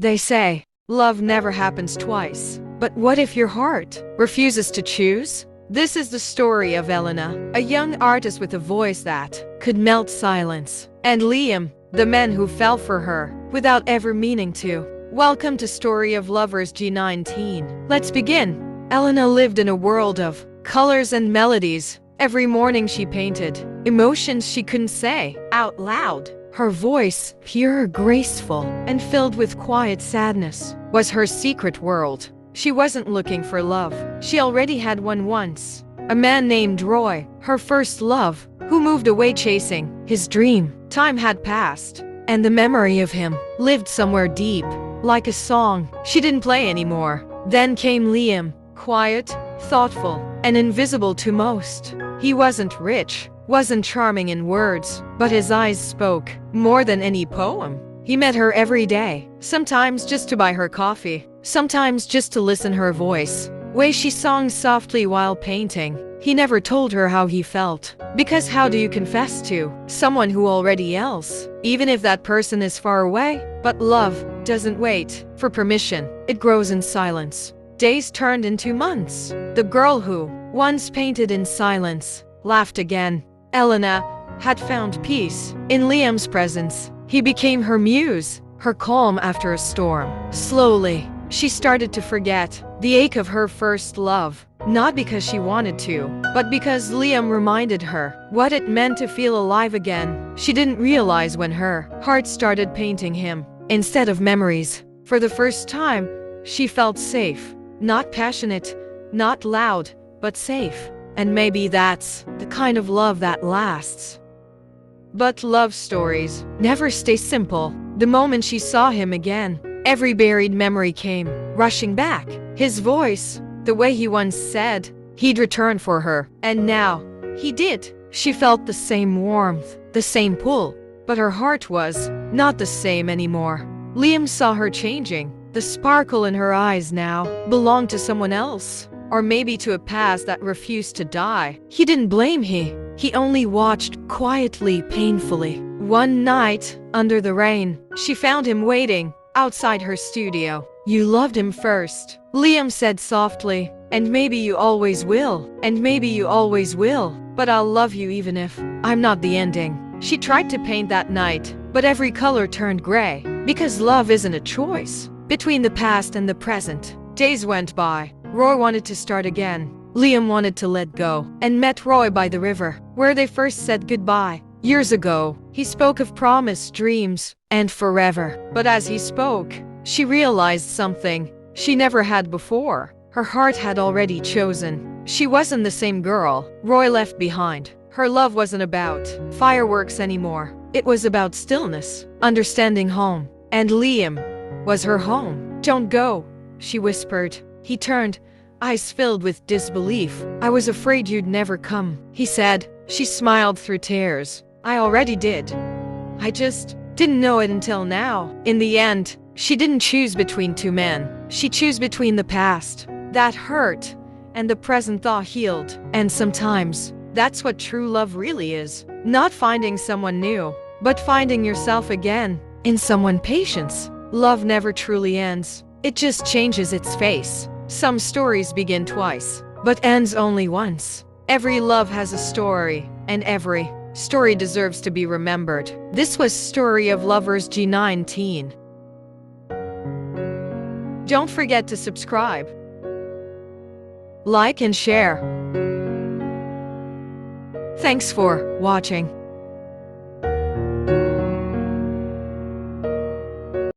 They say, love never happens twice. But what if your heart refuses to choose? This is the story of Elena, a young artist with a voice that could melt silence, and Liam, the man who fell for her without ever meaning to. Welcome to Story of Lovers G19. Let's begin. Elena lived in a world of colors and melodies. Every morning she painted emotions she couldn't say out loud. Her voice, pure, graceful, and filled with quiet sadness, was her secret world. She wasn't looking for love. She already had one once. A man named Roy, her first love, who moved away chasing his dream. Time had passed, and the memory of him lived somewhere deep, like a song she didn't play anymore. Then came Liam, quiet, thoughtful, and invisible to most. He wasn't rich, wasn't charming in words, but his eyes spoke more than any poem. He met her every day, sometimes just to buy her coffee, sometimes just to listen her voice. Way she sang softly while painting. He never told her how he felt, because how do you confess to someone who already else, even if that person is far away? But love doesn't wait for permission. It grows in silence. Days turned into months. The girl who once painted in silence laughed again. Elena had found peace in Liam's presence. He became her muse, her calm after a storm. Slowly, she started to forget the ache of her first love, not because she wanted to, but because Liam reminded her what it meant to feel alive again. She didn't realize when her heart started painting him instead of memories. For the first time, she felt safe. Not passionate, not loud, but safe. And maybe that's the kind of love that lasts. But love stories never stay simple. The moment she saw him again, every buried memory came rushing back. His voice, the way he once said he'd return for her. And now, he did. She felt the same warmth, the same pull, but her heart was not the same anymore. Liam saw her changing. The sparkle in her eyes now belonged to someone else. Or maybe to a past that refused to die. He didn't blame her. He only watched quietly, painfully. One night, under the rain, she found him waiting outside her studio. You loved him first, Liam said softly. And maybe you always will. And maybe you always will. But I'll love you even if I'm not the ending. She tried to paint that night, but every color turned gray. Because love isn't a choice between the past and the present. Days went by. Roy wanted to start again. Liam wanted to let go, and met Roy by the river, where they first said goodbye. Years ago, he spoke of promise, dreams, and forever. But as he spoke, she realized something she never had before. Her heart had already chosen. She wasn't the same girl Roy left behind. Her love wasn't about fireworks anymore. It was about stillness, understanding home. And Liam was her home. Don't go, she whispered. He turned, eyes filled with disbelief. I was afraid you'd never come, he said. She smiled through tears. I already did. I just didn't know it until now. In the end, she didn't choose between two men. She chose between the past that hurt and the present thaw healed. And sometimes, that's what true love really is. Not finding someone new, but finding yourself again in someone. Patience. Love never truly ends. It just changes its face. Some stories begin twice, but ends only once. Every love has a story, and every story deserves to be remembered. This was Story of Lovers G19. Don't forget to subscribe, like and share. Thanks for watching.